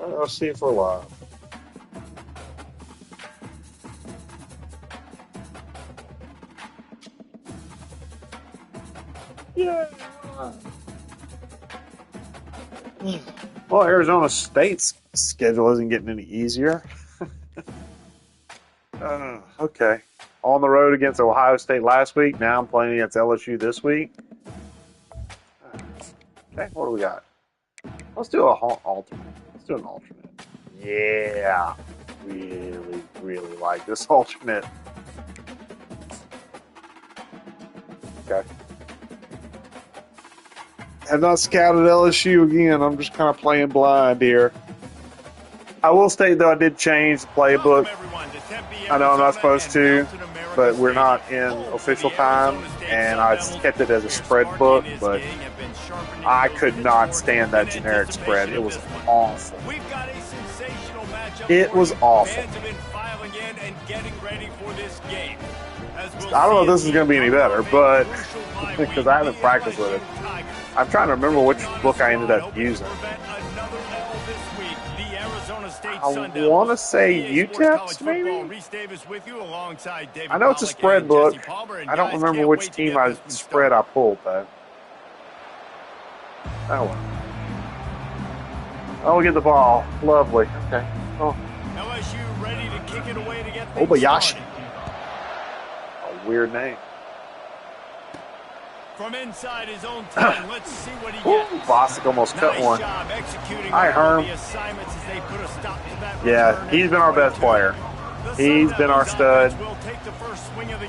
Let's see if we're live. Yeah. Well, Arizona State's schedule isn't getting any easier. Okay. On the road against Ohio State last week. Now I'm playing against LSU this week. Okay, what do we got? Let's do an alternate. Let's do an alternate. Yeah. Really, really like this alternate. Okay. Have not scouted LSU again. I'm just kind of playing blind here. I will state, though, I did change the playbook. I know I'm not supposed to, but we're not in official time, and I kept it as a spread book, but I could not stand that generic spread. It was awful. It was awful. I don't know if this is going to be any better, but because I haven't practiced with it. I'm trying to remember which book I ended up using. I want to say UTEP's, maybe? I know it's a spread book. I don't remember which team spread I pulled, though. Oh, well. Oh, we get the ball. Lovely. Okay. Oh. LSU ready to kick it away to get Obayashi. A weird name. From inside his own 10, let's see what he gets. Bostic almost cut one. Hi, Herm. Yeah, he's been our best player. He's been our stud.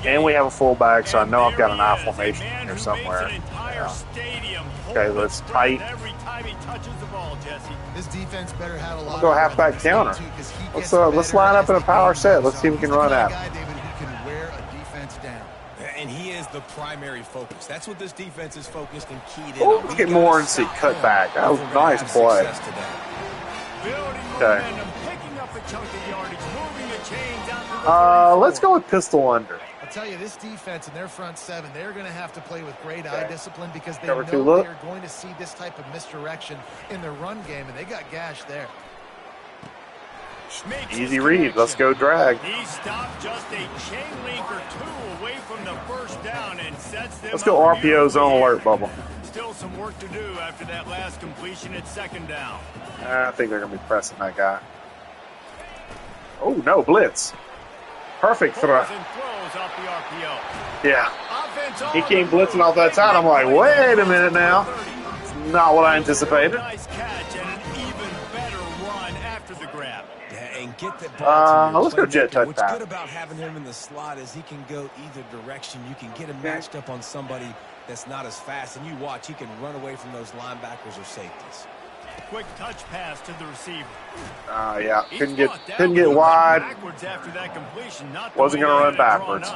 And we have a fullback, so I know I've got an I formation here somewhere. Yeah. Okay, let's tight. We'll go halfback counter. Let's line up in a power set. Let's see if we can run at him. And he is the primary focus. That's what this defense is focused and keyed in. Oh, let's get more and see cut back. That was a nice play. Okay. Let's go with pistol under. I'll tell you, this defense and their front seven, they're going to have to play with great eye discipline because they Cover know they're going to see this type of misdirection in their run game, and they got gashed there. Easy read. Let's go drag. He stopped just a chain link or two away from the first down and sets them. Let's go RPO zone alert, Bubble. Still some work to do after that last completion at second down. I think they're going to be pressing that guy. Oh, no, blitz. Perfect throw. Yeah. He came blitzing off that side. I'm like, wait a minute now. It's not what I anticipated. Nice catch and an even better run after the grab. And get that ball let's go jet touchdown. What's good about having him in the slot is he can go either direction. You can get him matched up on somebody that's not as fast, and you watch, he can run away from those linebackers or safeties. Quick touch pass to the receiver. Yeah, couldn't get wide. Wasn't going to run backwards.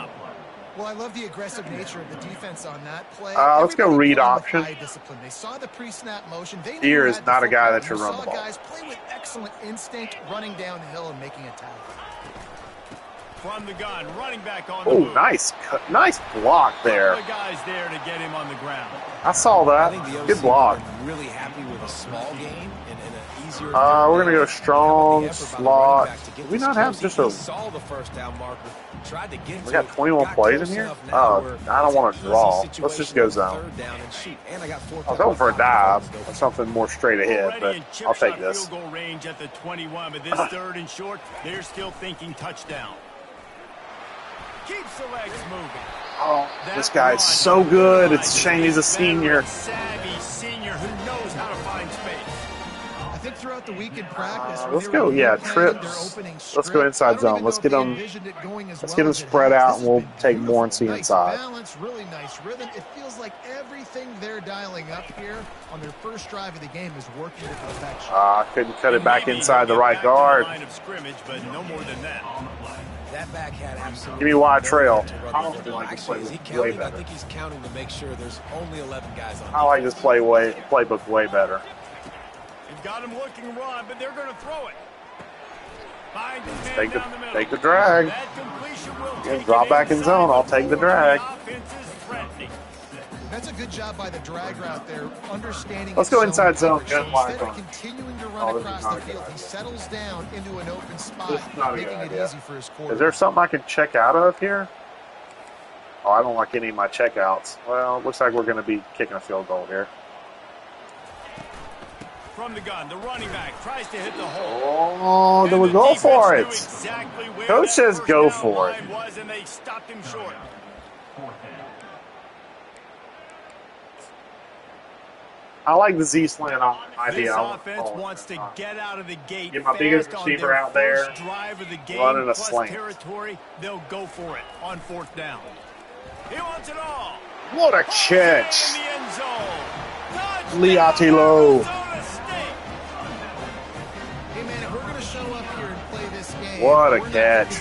Well, I love the aggressive nature of the defense on that play. Let's go read option. They saw the pre-snap motion. Deere is not a guy that should run the ball. Guys play with excellent instinct, running downhill and making a tackle. From the gun, running back on the move. Nice block there. Guys there to get him on the ground. I saw that. Good block. Really happy with a small game and an easier. We're gonna go strong slot. Do we not have just a? Saw the first down marker. Tried to get. We got 21 plays in here. Oh, I don't want to draw. Let's just go zone. I was hoping for a dive or something more straight ahead, but I'll take this. Field goal range at the 21, but this third and short, they're still thinking touchdown. Keeps the legs moving. Oh, this guy's so good. It's a shame he's a senior. Savvy senior who knows how to find space. I think throughout the week in practice, let's go. Yeah, trips. Let's go inside zone. Let's get them. Let's get them spread out, and we'll take more and see inside. Balance, really nice rhythm. It feels like everything they're dialing up here on their first drive of the game is working to perfection. Couldn't cut it back inside the right guard. Line of scrimmage, but no more than that. That back had absolutely. Give me wide trail. I don't like this play way better. I think he's counting to make sure there's only 11 guys on. I like this playbook way better. You've got him looking run, but they're going to throw it. Take the drag. Drop back in zone. I'll take the drag. That's a good job by the drag route there, understanding. Let's go inside zone. So Gun instead of continuing to run across the field, he settles down into an open spot, making it easy for his quarterback. Is there something I can check out of here? Oh, I don't like any of my checkouts. Well, it looks like we're going to be kicking a field goal here. From the gun, the running back tries to hit the hole. Oh, then we go for it. Coach says go for it. And they stopped him short. I like the Z slant idea. This offense wants to get out of the gate. Get my biggest receiver out there, running a slant. Territory, they'll go for it on 4th down. He wants it all. What a catch! In the end zone. Liatilo. Hey man, if we're going to show up here and play this game, what a catch!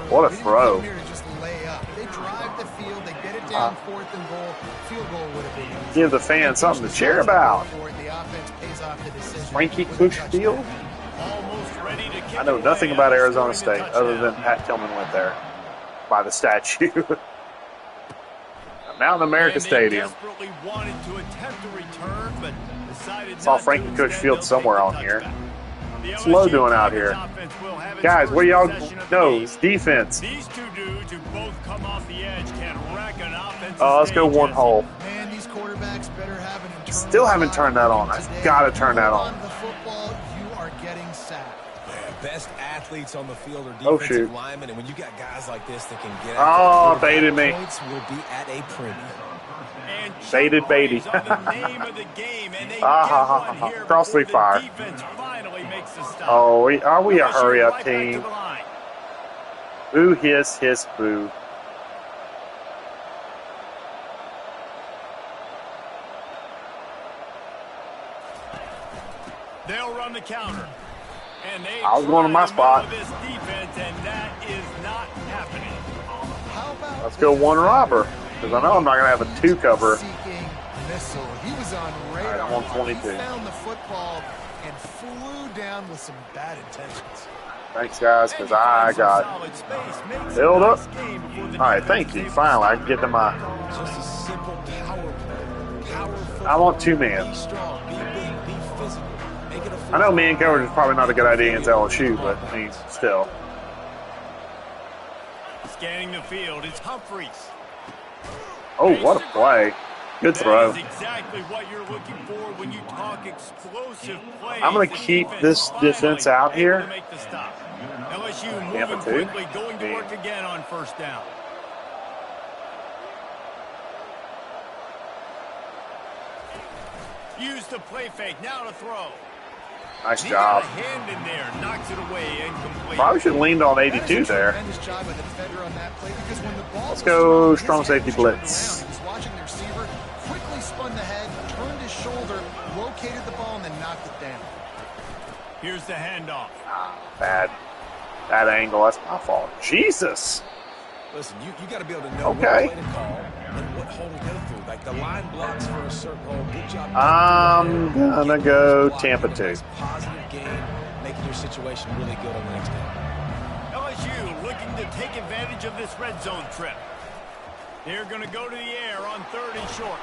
What a throw! Here to just lay up. They drive the field, they get it down 4th and goal. Field goal would have been easy. Give the fans something to cheer about. The offense pays off the decision. Frankie Kush Field. I know nothing about Arizona State other than Pat Tillman went there by the statue. Mountain America Stadium. Saw Frankie Kush Field somewhere on here. What's Lowe doing out here? Guys, what do y'all know? It's defense. These two dudes who both come off the edge can rack an offensive let's go one hole. Man, these quarterbacks better have an internal. Still haven't turned that on. I've got to turn that on. The football, you are getting sacked. Best athletes on the field are defensive linemen, and when you got guys like this that can get out there, baited me. Points will be at a premium. Baited Beatty. Crossly fire. Oh, are we a hurry up team? Boo, hiss, boo. They'll run the counter. And I was going to my spot. This defense, and that is not happening. Let's go one robber, because I know I'm not going to have a 2 cover. He was on radar. Right, I'm on 22. He found the football and flew down with some bad intentions. Thanks, guys, because I got filled up. All right, thank you. Finally, I can get to my... Just a simple power play. I want 2-man. I know man coverage is probably not a good idea against LSU, but I mean, still. Scanning the field, it's Humphreys. Oh, what a play. Good throw. That is exactly what you're looking for when you talk explosive plays. I'm going to keep this defense out here. LSU moving quickly, going to work again on 1st down. Use the play fake, now to throw. Nice job. Hand in there, knocks it away, incomplete. Probably should have leaned on 82 there. Let's go strong safety blitz. He's watching the receiver, quickly spun the head, turned his shoulder, located the ball, and then knocked it down. Here's the handoff. Bad angle. That's my fault. Jesus. Listen, you got to be able to know what play to call and what hole to go through. Like the line blocks for a certain hole. Good job. I'm gonna go Tampa 2. Positive game, making your situation really good on the next game. LSU looking to take advantage of this red zone trip. They're going to go to the air on 3rd and short.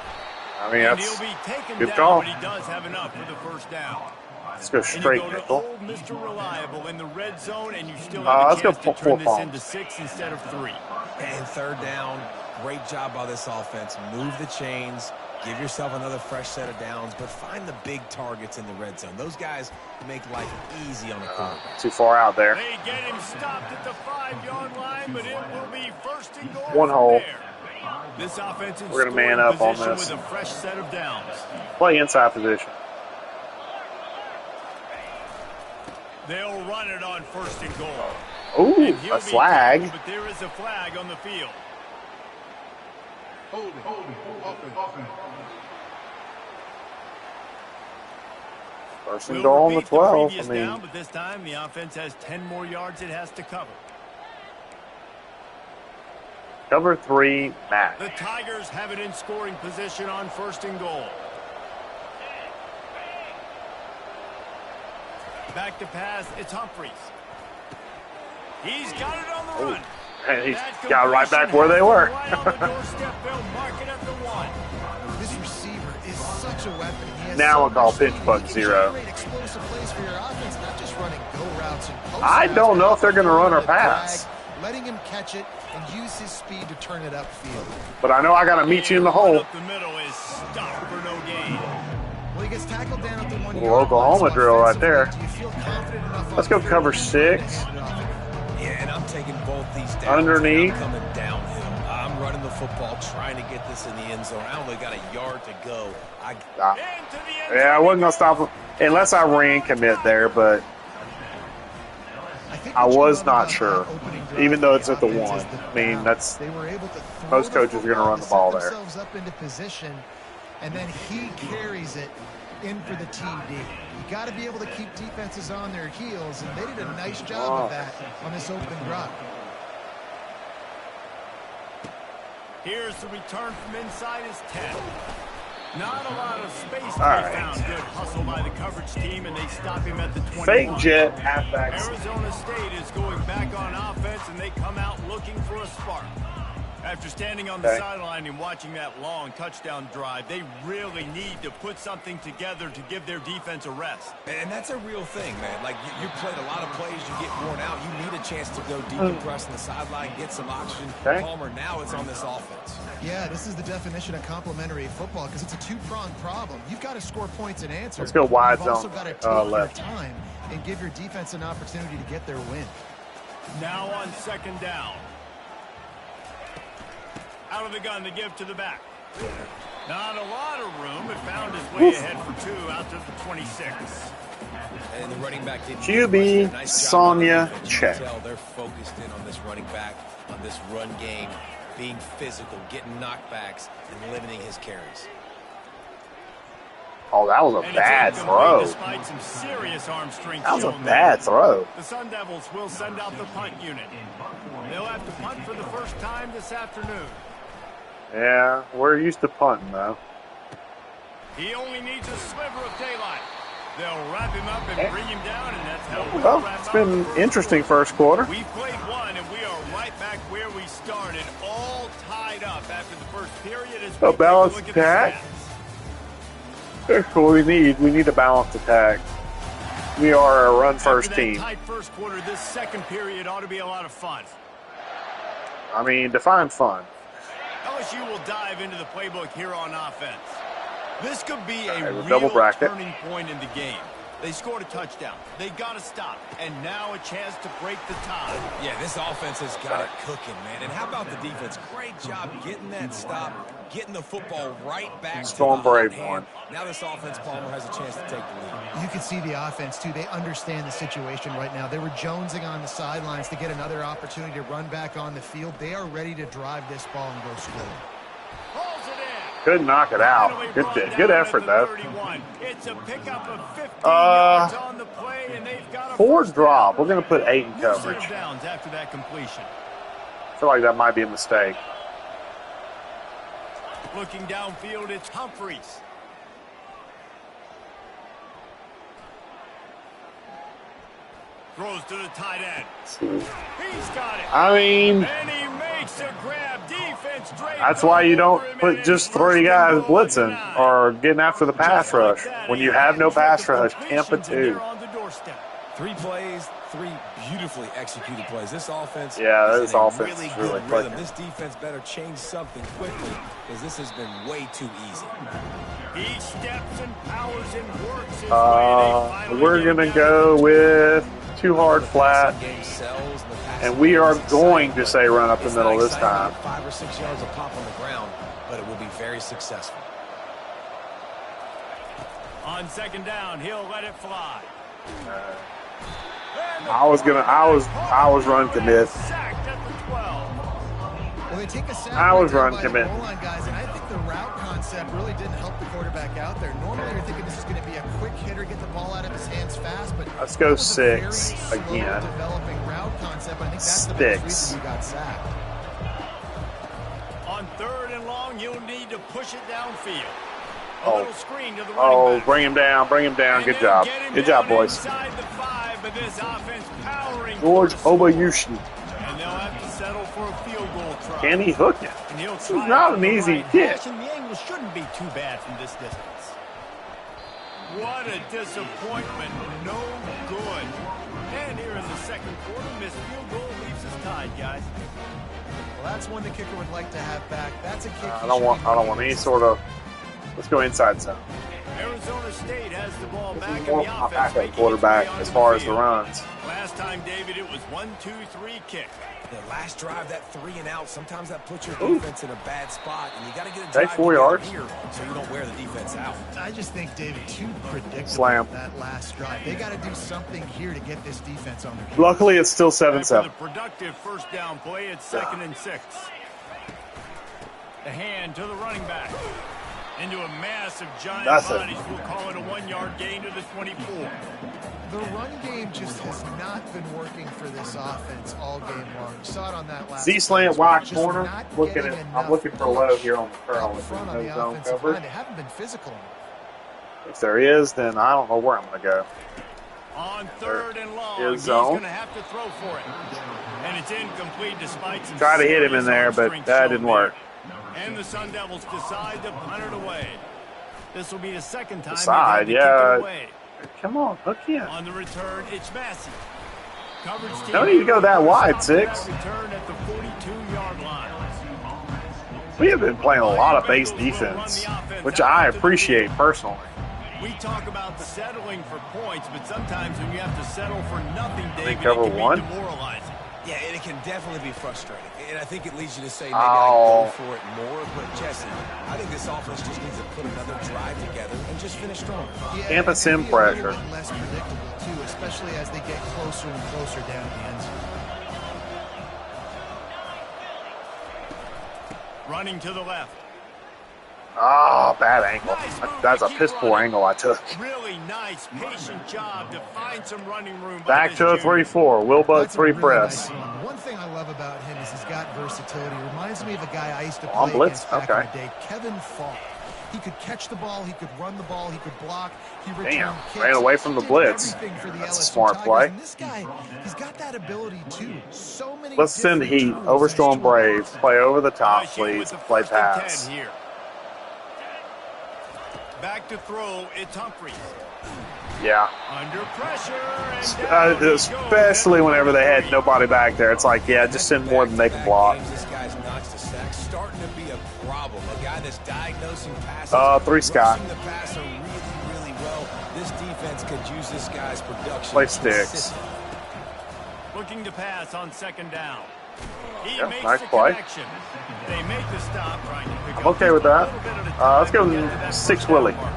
I mean, that's he'll be taken good down, call. but he does have enough for the 1st down. Let's go straight nickel. Mr. Reliable in the red zone, and you still let's have go to turn this palms. into 6 instead of 3. And 3rd down, great job by this offense. Move the chains, give yourself another fresh set of downs, but find the big targets in the red zone. Those guys make life easy on the quarterback. Too far out there. They get him stopped at the 5-yard line, but it will be 1st and goal. One hole. There. This offense is we're gonna man up on this. With a fresh set of downs. Play inside position. They'll run it on 1st and goal. Ooh, a flag. But there is a flag on the field. Holding. First and goal on the 12. I mean, down, but this time the offense has 10 more yards it has to cover. cover 3, Matt. The Tigers have it in scoring position on 1st and goal. Back to pass, it's Humphreys. He's got it on the run. And he got right back where they were. such a weapon. He has Now so we'll call much pitch speed. bug He can 0. generate explosive plays for your offense, not just running go routes and post I routes, don't know but if they're going to run or the drag, pass. letting him catch it and use his speed to turn it upfield. But I know I got to meet you in the hole. Up the middle is stopped for no gain. Well, he gets tackled down at the 1 Little Oklahoma drill right there. Do you feel confident enough Let's go cover 6. Yeah, and I'm taking both these downs. Underneath. I'm coming downhill. I'm running the football, trying to get this in the end zone. I only got a yard to go. Yeah, I wasn't going to stop him unless I ran commit there, but I was not sure. Even though it's at the 1. I mean, that's most coaches are going to run the ball there. Up into position, and then he carries it in for the TD. You got to be able to keep defenses on their heels, and they did a nice job of that on this open drive. Here's the return from inside his 10. Not a lot of space to be found. Good hustle by the coverage team, and they stop him at the 21. Fake jet halfback. Arizona State is going back on offense, and they come out looking for a spark. After standing on the sideline and watching that long touchdown drive, they really need to put something together to give their defense a rest. And that's a real thing, man. Like, you played a lot of plays, you get worn out. You need a chance to go decompress on the sideline, get some oxygen. Palmer, now it's on this offense. Yeah, this is the definition of complementary football because it's a two-pronged problem. You've got to score points and answer. Let's go wide You've also zone, got to take left. your time and give your defense an opportunity to get their win. Now on second down. Out of the gun to give to the back. Not a lot of room. It found his way ahead for 2 out to the 26. And the running back did QB, nice Sonia, check. They're focused in on this running back, on this run game, being physical, getting knockbacks, and limiting his carries. Oh, that was a bad throw. Despite some serious arm strength. That was a bad throw. The Sun Devils will send out the punt unit. They'll have to punt for the first time this afternoon. Yeah, we're used to punting, though. He only needs a sliver of daylight. They'll wrap him up and bring him down, and that's how we'll Well, wrap it's up been the first interesting quarter. first quarter. We've played one, and we are right back where we started, all tied up after the first period. As we A take balanced look at the attack. stats. That's what we need. We need a balanced attack. We are a run-first After that team. tight first quarter, this second period ought to be a lot of fun. I mean, define fun. LSU will dive into the playbook here on offense. This could be a we'll real double bracket. turning point in the game. They scored a touchdown. They got to stop. And now a chance to break the tie. Yeah, this offense has got it cooking, man. And how about the defense? Great job getting that stop, getting the football right back Storm to the Brave hot hand. one. Now this offense, Palmer, has a chance to take the lead. You can see the offense, too. They understand the situation right now. They were jonesing on the sidelines to get another opportunity to run back on the field. They are ready to drive this ball and go score. Pulls it in. Couldn't knock it out. Good effort, though. It's a pickup of 15 yards on the play, and they've got a 4 first drop. down. We're going to put 8 in New set of coverage. downs after that completion. I feel like that might be a mistake. Looking downfield, it's Humphreys. Throws to the tight end. He's got it. I mean, And he makes a grab. Defense draped that's why you all don't over him, put and just it's 3 first guys and goal at the blitzing 9. or getting after the pass Just like rush. that, When he you have no has pass the rush, Tampa completions, and they're 2. on the doorstep. 3 plays, 3 beautifully executed plays. This offense Yeah, is this in a offense really is good really rhythm. clicking. This defense better change something quickly because this has been way too easy. He steps and powers and works his way. They finally We're get him going to down go the with 2 hard flat. Passing game sells, and the passing And we game are is exciting, going to but say run up the it's middle not this exciting time. to get 5 or 6 yards of pop on the ground, but it will be very successful. On second down, he'll let it fly. I was run commit. Sacked at the 12. Well, they take a sack I was right run down by the commit. goal line, guys, and I think the route concept really didn't help the quarterback out there. Normally, you're thinking this is going to be a quick hitter, get the ball out of his hands fast, but Let's go that was a very 6 slow again. developing route concept. I think that's the biggest 6. reason he got sacked. On third and long, you'll need to push it downfield. A Oh. little screen to the running Oh, back. bring him down. Bring him down. And Good they'll job. get him Good job, down boys. inside the 5, but this offense powering George forward. Obayushi. And they'll have to settle for a field goal try. Can he hook it? And he'll This is try not it an from the easy right hit. hash, and the angle shouldn't be too bad from this distance. What a disappointment. No good. And here in the second quarter, missed field goal leaves us tied, guys. Well, that's one the kicker would like to have back. That's a kick. I don't want any sort of. Let's go inside zone. Arizona State has the ball This back is in more the of my offense. backup quarterback as far as the runs. Last time, David, it was 1-2-3 kick. The last drive, that 3 and out, sometimes that puts your defense in a bad spot, and you got to get a Take drive 4 yards here so you don't wear the defense out. I just think, David, too predictable. Slam. That last drive. They got to do something here to get this defense on their heels. Luckily, it's still Back for 7-7. the productive first down play. It's 2nd and 6. The hand to the running back. Into a massive giant bodies. We'll call it a 1-yard gain to the 24. The run game just has not been working for this offense all game long. You saw it on that last Z-slant wide just corner. not Looking getting at, I'm enough looking for low here on the curl. up If front on there's the no zone offensive cover. line. They haven't been physical. If there is, then I don't know where I'm going to go. On 3rd and long, Is he's zone. going to have to throw for it. And it's incomplete despite some Try to hit him in serious there, arm but strength that shown didn't there. work. And the Sun Devils decide to punt it away. This will be the second time Decide, they've had to yeah. kick it away. Come on, hook in. On the return, it's Massey. Coverage team Don't need to go that wide, stops that 6. Return at the 42-yard line. We have been playing a lot of base defense, which I appreciate personally. We talk about settling for points, but sometimes when you have to settle for nothing, David, it cover can one. be demoralizing. Yeah, and it can definitely be frustrating. And I think it leads you to say maybe Oh. I go for it more. But, Jesse, I think this offense just needs to put another drive together and just finish strong. Yeah, Tampa it sim can be a little pressure. bit less predictable, too, especially as they get closer and closer down the end zone. Running to the left. Ah, bad angle. That's a piss poor angle I took. Really nice, patient job to find some running room. by Back this to a junior. 3-4. Wilbur That's a 3 really press. nice one. One thing I love about him is he's got versatility. Reminds me of a guy I used to On play blitz? against back Okay. in the day, Kevin Falk. He could catch the ball, he could run the ball, he could block, he returned Damn, kicks. ran away from the Did blitz. everything for the That's a LSU smart Tigers. play. And this guy, he's got that ability too. So many Let's send different heat. tools Over in his Storm toolbox. Braves. Play over the top, LSU with please. the Play 1st and 10 pass. here. Back to throw, it's Humphries. Yeah. Under pressure, and down he goes. Especially whenever they had nobody back there. It's like, yeah, just send more than they can block. This guy's notched the sack starting to be a problem. A guy that's diagnosing passes. 3 Scott. Rushing the passer really, really well. This defense could use this guy's production. Play sticks. consistently. Looking to pass on 2nd down. He Yeah, makes nice the play. connection. They make the stop, trying to pick I'm up okay with just a that. little bit at a time Let's go to get to that 6 first down Willie. marker.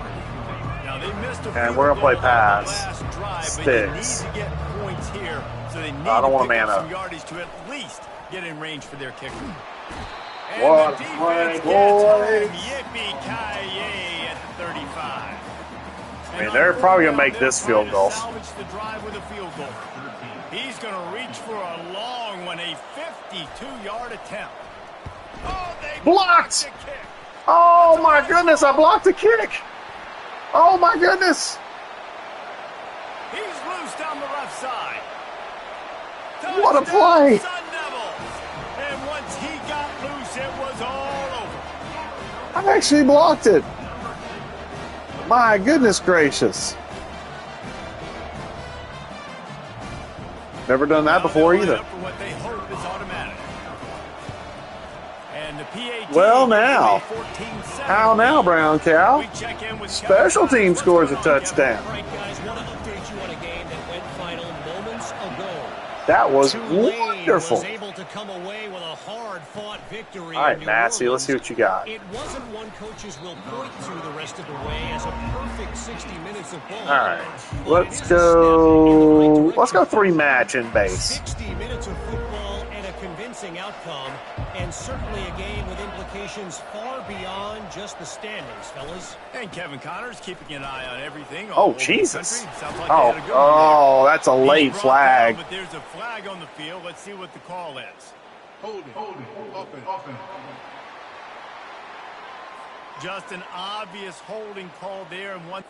Now, they missed a And field we're gonna play goal on the pass. last drive, Sticks. but you need to get points here, so they need I don't to want pick a up man some up. yardage to at least get in range for their kicker. And What the a defense play, gets boys. home. Yippee-ki-yay at the 35. I mean, they're probably going to make this field goal. Salvage the drive with a field goal. He's going to reach for a long one, a 52-yard attempt. Oh, they Blocked! the kick. Oh, my goodness. I blocked the kick. Oh, my goodness. He's loose down the left side. What a Touchdown, play. Sun Devils. And once he got loose, it was all over. I actually blocked it. My goodness gracious. Never done that before Now they line either. up for what they hope is automatic. And the PAT Well, gives them now. a 14-7 How now, lead. Brown Cow? We check in with Special Kevin team Connors. scores a What's going on, touchdown. Kevin? All right, guys, want to update you on a game that went final moments ago. That was Tulane wonderful. was able to come away with a hard-fought victory. All right, in New Massey, let's see Orleans. what you got. It wasn't one coaches will point to the rest of the way as a perfect 60 minutes of ball. All right, But let's it is a step in the go. right Let's go direction. 3 match in base. 60 minutes of football and a convincing outcome, and certainly a game with implications far beyond just the standings, fellas. And Kevin Connors keeping an eye on everything. Oh, all over the Jesus. country. Sounds like they had a good one Oh, that's a there. late He's brought flag. down, but there's a flag on the field. Let's see what the call is. Just an obvious holding call there, and one.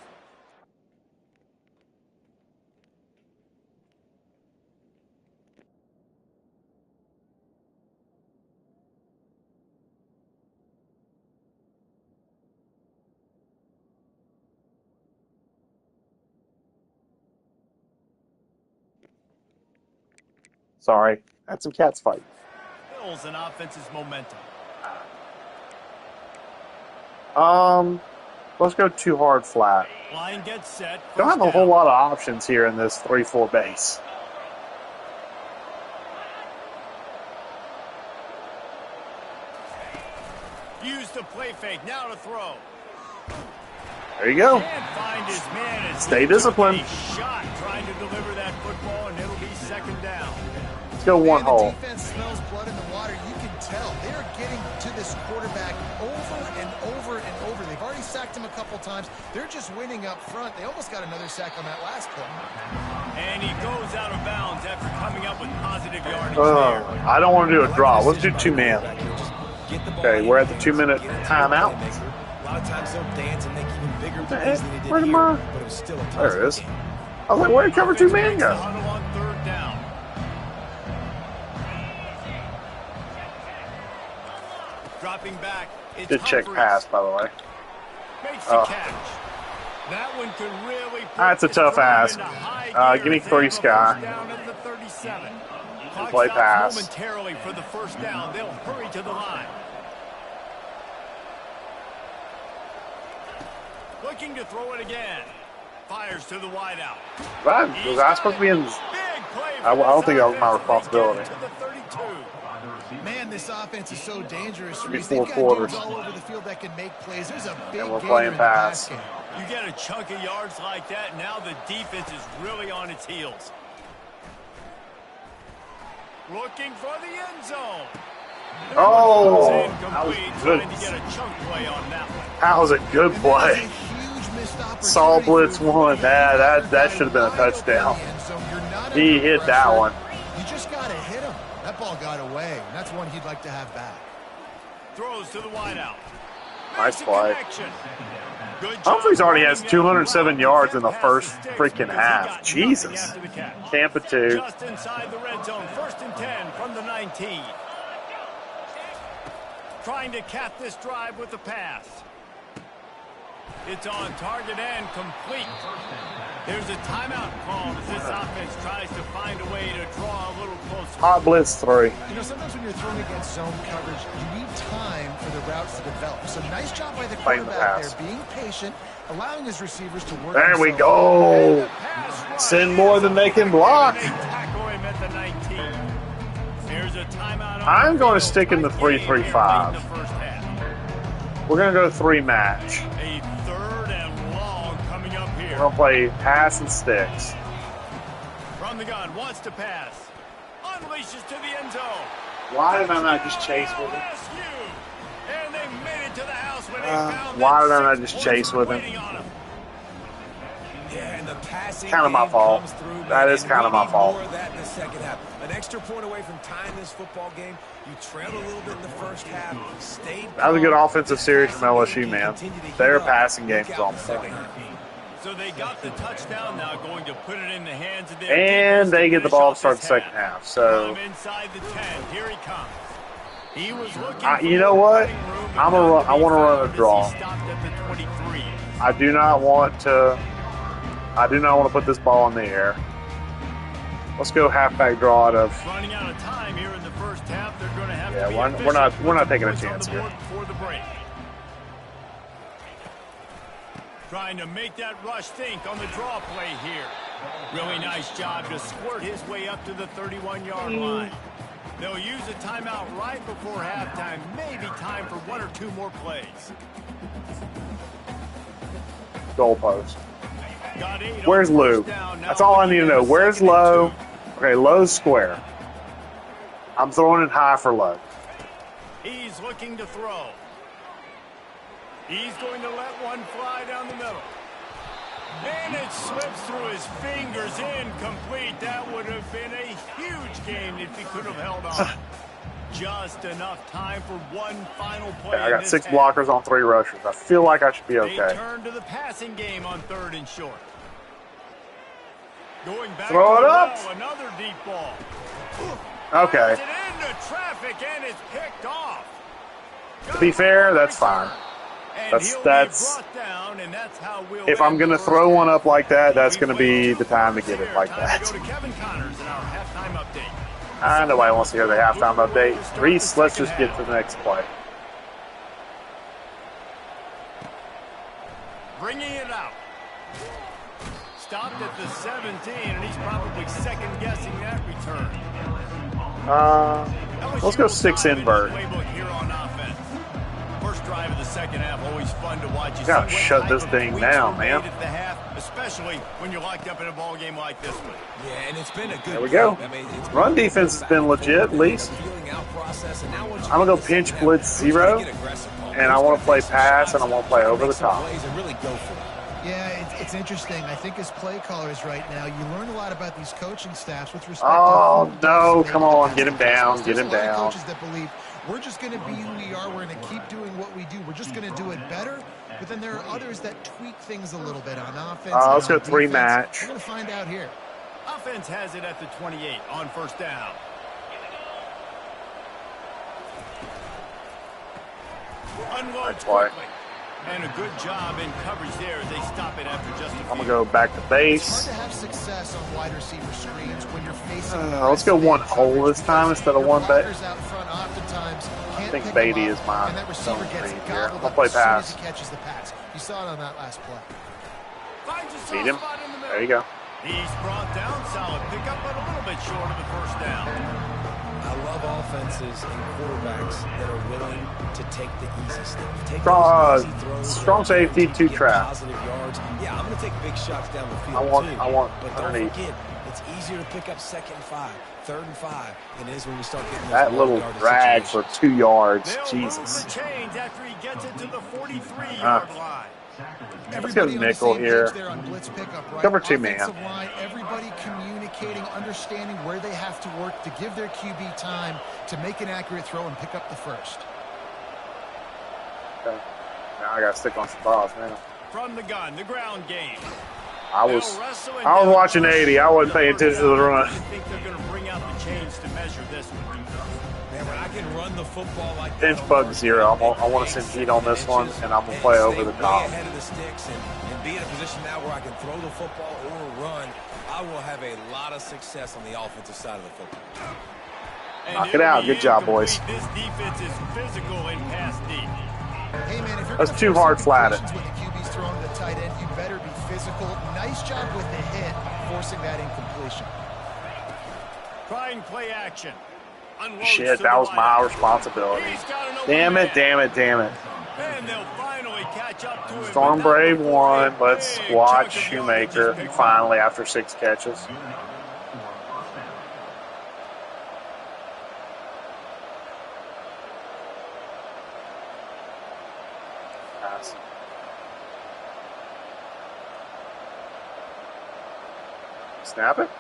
Sorry. Had some cats fight. Builds an offense's momentum. Let's go too hard flat. Line gets set. Don't have a whole lot of options here in this 3-4 base. Use the play fake. Now to throw. There you go. Can't find his man. Stay disciplined. Shot trying to deliver that football, and it'll be second down. Let's go one hole. The defense smells blood in the water. You can tell they are getting to this quarterback over and over and over. They've already sacked him a couple times. They're just winning up front. They almost got another sack on that last play. And he goes out of bounds after coming up with positive yardage there. I don't want to do a draw. Let's do 2-man. Okay, we're at the 2-minute timeout. A lot of times they'll dance and make even bigger plays than they did Where'd here, my... but it was still a There it is. I was like, where'd cover 2-man go? Huddle on third down. Dropping back. It's Good check Humphries. pass, by the way. Makes the catch. That one could really put That's a this tough drive ask. into high gear. Give me They 3, have a Sky. first down at the 37. Clock Play stops pass. momentarily for the first down. They'll hurry to the line. Looking to throw it again. Fires to the wideout. Was I supposed to be in? Big play I for don't think that was this my offense. They responsibility. get it to the 32. Man, this offense is so dangerous. Be Reese. 4 They've got quarters. dudes all over the field that can make plays. There's a big And we're gainer playing in the pass pass. game. You get a chunk of yards like that, now the defense is really on its heels. Looking for the end zone. Oh, Incomplete, that was trying good. to get a chunk play on that one. That was a good And play. that is a huge missed opportunity Saw blitz for one. the That should have been a wide open touchdown. in the end zone. You're not He under hit that pressure. one. You just got to hit him. That ball got away, and that's one he'd like to have back. Throws to the wideout. Nice Makes a play. connection. Good job Humphries already has running 207 that yards in the pass first to sticks freaking because he half. got Jesus. nothing after the catch. Tampa 2. Just inside the red zone. 1st and 10 from the 19. Trying to cap this drive with the pass. It's on target and complete. There's a timeout called as this offense tries to find a way to draw a little closer. Hot blitz 3. You know, sometimes when you're throwing against zone coverage, you need time for the routes to develop. So nice job by the Playing the quarterback pass. there, being patient, allowing his receivers to work. There we themselves. go. Send more than they can block. They tackle him at the 19. Here's a timeout. I'm going to stick in the 3-3-5. Late in the first half. We're going to go 3 match. A 3rd and long coming up here. We're going to play pass and sticks. From the gun, wants to pass. Unleashes to the end zone. Why did I not just chase with him? LSU. And they made it to the house when they found why that did I not 6 just chase points with him? waiting on them. Yeah, and the passing Kinda my game fault. comes through, man, That is and kinda we my need fault. More of that in the second half. An extra point away from tying this football game. You trailed a little bit in the first half. Stayed That was a good calm. offensive series from LSU, man. Their passing game is on point. So they got the touchdown, now going to put it in the hands of their And defense they to get the finish ball off to start this the second half. So, From inside the 10, here he comes. He was looking you for know more what? running room, I'm but a run- none to I be wanna run a found as he draw. stopped at the 23. I do not want to put this ball in the air. Let's go halfback draw out of. Running out of time here in the first half. They're going to have Yeah, to be we're not efficient. taking a Points on chance the here. board before the break. Trying to make that rush think on the draw play here. Really nice job to squirt his way up to the 31-yard line. They'll use a timeout right before halftime. Maybe time for 1 or 2 more plays. Goalpost. Got 8 on Where's Lou? first down. Now That's all I need to looking know. at a Where's 2nd and Low? 2. Okay, Low's square. I'm throwing it high for Low. He's looking to throw. He's going to let one fly down the middle. And it slips through his fingers, incomplete. That would have been a huge game if he could have held on. Just enough time for one final play. Okay, I in got this 6 half. blockers on 3 rushers. I feel like I should be They okay. turn to the passing game on 3rd and short. Going back Throw to it the up. well, another deep ball. Okay. Throws it into traffic and it's picked off. To be fair, that's fine. And That's- he'll be that's- brought down, and that's how we'll If I'm end going to the throw first one half. up like that, that's We've going to played be 2 the time to quarters get it here. like Time that. to go to Kevin Connors in our halftime update. Nobody wants to hear the halftime update. Reese, let's just get to the next play. Bringing it out. Stopped at the 17, and he's probably second-guessing that return. Let's go 6 invert. First drive of the second half, always fun to watch. You gotta shut this thing down, man. At the half, especially when you're locked up in a ball game like this one. Yeah, and it's been a good. There we go. Run defense has been legit, at least. I'm gonna go pinch blitz 0, and I want to play pass, and I want to play over the top. Yeah, it's interesting. I think as play callers right now, you learn a lot about these coaching staffs with respect to no, come on, get him down, get him down. Coaches that believe we're just going to be who we are. We're going to keep doing what we do. We're just going to do it better. But then there are others that tweak things a little bit on offense. Let's go 3 match. We're going to find out here. Offense has it at the 28 on first down. Unload quickly. And a good job in coverage there as they stop it after just a few. I'm going to go back to base. It's hard to have success on wide receiver screens when you're facing let's go 1 hole this time instead of 1 bet. I think Beatty is my zone read here. I'm going to play pass. Catches the pass. You saw it on that last play. Beat him. There you go. He's brought down. Solid pickup, but a little bit short of the first down. I love offenses and quarterbacks that are willing to take the easy stuff. Take those easy throws, strong safety, 2 trap. Positive yards. Yeah, I'm going to take big shots down the field I want but don't forget, it's easier to pick up 2nd and 5, 3rd and 5 than it is when we start getting that little drag for 2 yards. Jesus. The chains after he gets it to the 43-yard line. Let's go nickel here. Cover 2 man. Everybody communicating, understanding where they have to work to give their QB time to make an accurate throw and pick up the first. Okay. Now I got to stick on some balls, man. From the gun, the ground game. I was watching 80. I wasn't paying attention to the run. I think they're going to bring out the chains to measure this one. Man, when I can run the football like pinch bug 0. I want to send heat on this one, and I'm going to play over the top. Ahead of the sticks and be in a position now where I can throw the football or run. I will have a lot of success on the offensive side of the football. Knock it out. Good job, boys. This defense is physical and pass deep. Hey man, if you're that's too hard flatted. With the QB's throwing to the tight end, you better be physical. Nice job with the hit, forcing that incompletion. Trying play action. Shit, that was my responsibility. Damn it, damn it, damn it. And they'll finally catch up to him. Storm Brave 1. Let's watch Shoemaker finally after 6 catches. Pass. Snap it.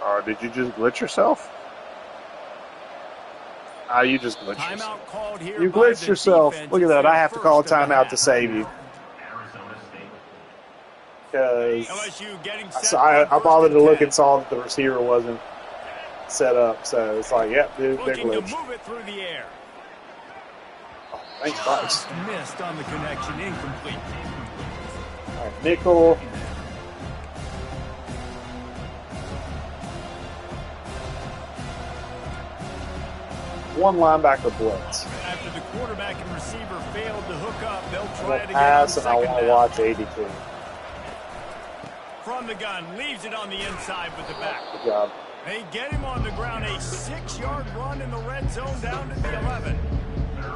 Or did you just glitch yourself? You just glitched yourself. You glitched yourself. Look at that. I have to call a timeout to save you. Because I bothered to look and saw that the receiver wasn't set up. So it's like, yep, they're glitched. Oh, thanks, Bryce. Missed on the connection, incomplete. All right, nickel. One linebacker blitz. After the quarterback and receiver failed to hook up, they'll try it again. Pass, and I want to watch 82. From the gun, leaves it on the inside with the back. Good job. They get him on the ground, a 6-yard run in the red zone down to the 11.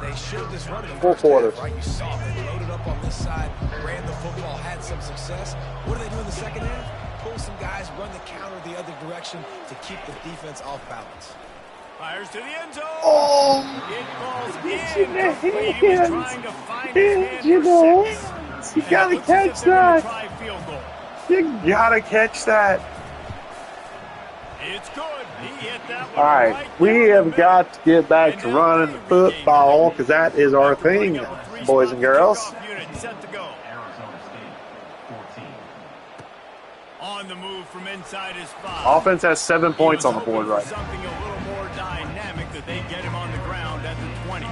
They showed this run in the full quarter. Right, you saw it. Loaded up on this side, ran the football, had some success. What do they do in the second half? Pull some guys, run the counter the other direction to keep the defense off balance. Fires to the end zone. Oh! It falls in. He was trying to find his man for 6. You gotta catch that. You gotta catch that. It's good. He hit that one. All right, we have got to get back to running the football because that is our thing, boys and girls. Set to go. On the move from inside his 5. Offense has 7 points on the board right now. Something a little more dynamic that they get him on the ground at the 20.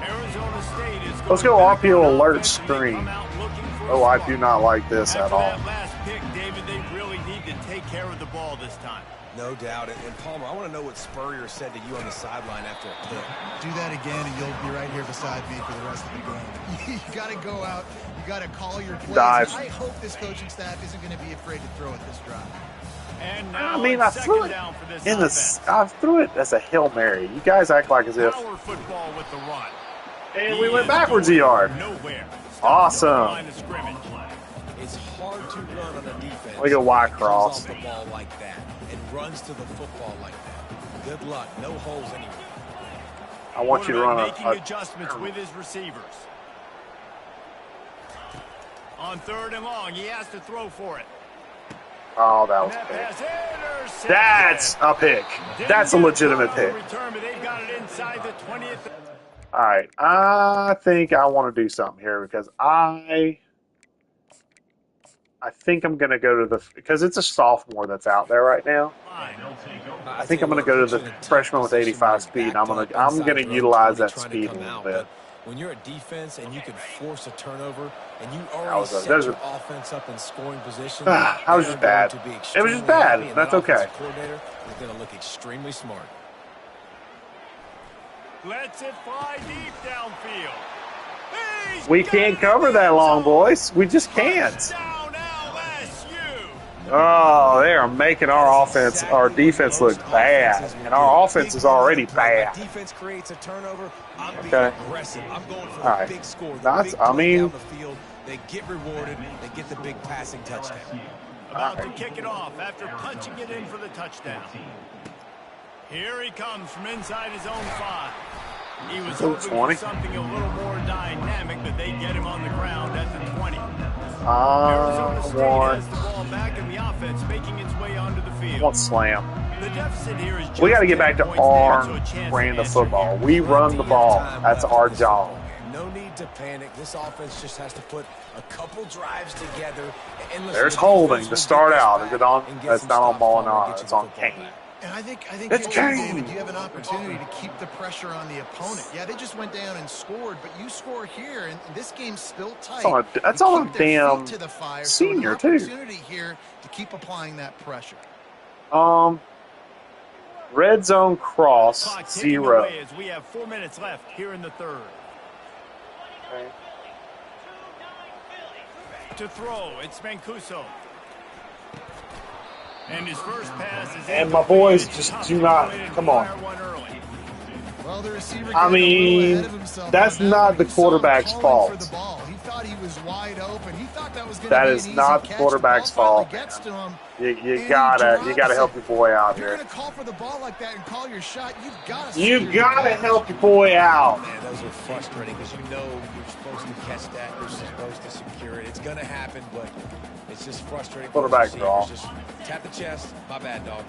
Arizona State is Let's going go back RPO on alert offense, and they screen. come out looking for a Oh, I spark. do not like this at After all. that last pick, David, they really need to take care of the ball this time. No doubt. And Palmer, I want to know what Spurrier said to you on the sideline after a pick. Do that again, and you'll be right here beside me for the rest of the game. You got to go out. You got to call your plays. Dive. I hope this coaching staff isn't going to be afraid to throw at this drive. And now I mean, I it's threw second it down for this in offense. I threw it as a Hail Mary. You guys act like as if. Power football with the run. And we went backwards a yard. Nowhere. Awesome. Line of scrimmage. It's hard to run on a defense. We go Y that cross. comes off the ball like that and runs to the football like that. Good luck. No holes anywhere. I want you to run Making a adjustments with his receivers. On 3rd and long, he has to throw for it. Oh, that was That a pick. pass intercepted. That's a pick. That's a legitimate pick. Return, but they've got it inside the 20th. All right, I think I want to do something here because I think I'm going to go to because it's a sophomore that's out there right now. I think I'm going to go to the freshman with 85 speed. I'm going to utilize that speed a little bit. When you're a defense and you can force a turnover and you That already was a- set there's your a- offense up in scoring position, That was they're just bad. going to be It was just extremely bad. happy, and That's that okay. offensive coordinator is going to look extremely smart. Lets it fly deep downfield. He's We got can't it cover in that the long, zone. boys. We just can't. Touchdown, LSU. Oh, they are making our offense, our defense look bad, and our offense is already bad. Defense creates a turnover. I'm being Okay. aggressive. I'm going for All the right. big score. The That's- big I play mean- down the field. They get rewarded. They get the big passing touchdown. About to kick it off after punching it in for the touchdown. Here he comes from inside his own 5. He was Ooh, hoping 20. for something a little more dynamic, but they get him on the ground at the 20. I Arizona State want has the ball back in the offense, making its way onto the field. slam. The deficit here is We got to just get back 10 to points there, our so a chance brand to of answer football. here. We run the ball. Time That's left our in this job. football game. No need to panic. This offense just has to put a couple drives together. And listen, There's the holding defense to will start get this out. back Is it on? and get That's some not on stops for them and Molinaro. get you It's the on football Kane. back. And I think It's here, Kane. David, you have an opportunity to keep the pressure on the opponent. Yeah, they just went down and scored, but you score here, and this game's still tight. That's You on a keep their feet damn to the fire, senior, so an too. opportunity here to keep applying that pressure. Red zone cross Clock ticking 0. away as we have 4 minutes left here in the 3rd. To throw, it's Mancuso. And his first pass is And my boys just tough do to not- go in and come on. fire one early. Well, the receiver I getting a little mean, ahead of himself that's on that not one. the He saw him quarterback's calling fault. For the ball. He thought he was wide open. He thought that was going to That be is an easy not the catch. quarterback's The ball fault, finally gets to him. You And he gotta drops help it. your boy out If you're here. going to call for the ball like that and call your shot, you've got to. You gotta help your boy out. Man, those are frustrating because you know you're supposed to catch that. You're supposed to secure it. It's going to happen, but it's just frustrating. for Quarterback those draw. receivers. Just tap the chest. My bad, dog.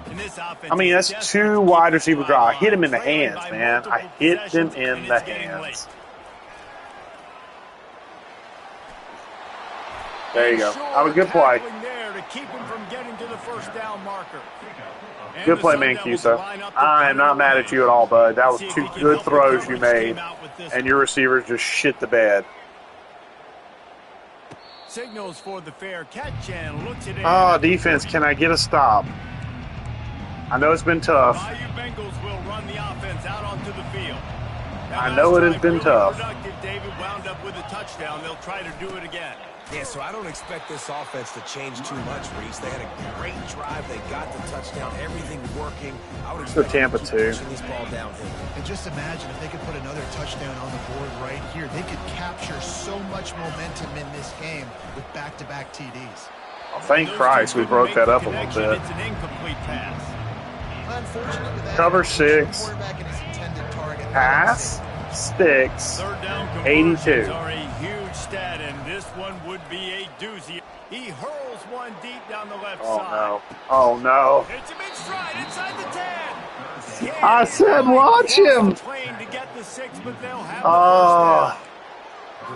And this offense I mean, is that's desperate 2 to wide keep receiver the draw. I drive hit him in the alive. hands, Trailing by man. I multiple hit them possessions, in and the it's getting late. hands. There you go. That was a good play. Tackling there to keep him from getting to the first down marker. And Good the play, Sun Devils Mancuso. line up to I am punt it not mad away. at you at all, bud. That was See if 2 he can good help the throws you coverage made, team out with this and one. your receivers just shit the bed. Signals for the fair catch and looks it in. Oh, defense, can I get a stop? I know it's been tough. Bayou Bengals will run the offense out onto the field. That I know last it has drive been really tough. Productive. David wound up with a touchdown. They'll try to do it again. Yeah, so I don't expect this offense to change too much, Reese. They had a great drive. They got the touchdown. Everything working. I would go expect Tampa them to keep too. pushing this ball downhill. And just imagine if they could put another touchdown on the board right here. They could capture so much momentum in this game with back-to-back TDs. Thank Christ we broke that up a little bit. It's an incomplete pass. Unfortunately, with that, Cover the 6. quarterback and his intended target. Pass sticks. Third down 82. conversions are a huge stat, and this one would be a doozy. He hurls one deep down the left Oh side. no. Oh no. It's him in stride inside the 10. I said watch him. Playing to get the 6, but they'll have the Oh. first down.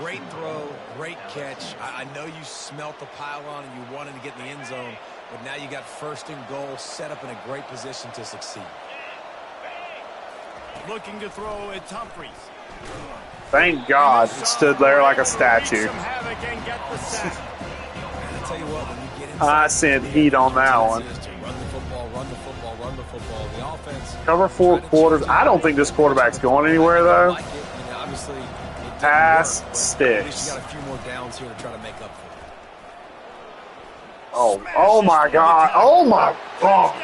Great throw, great catch. I know you smelt the pylon and you wanted to get in the end zone, but now you got first and goal set up in a great position to succeed. Looking to throw, it's Humphreys. Thank God he stood there like a statue. I sent heat on that one. Cover 4 quarters. I don't think this quarterback's going anywhere, though. Pass sticks. Oh my God. Oh my God.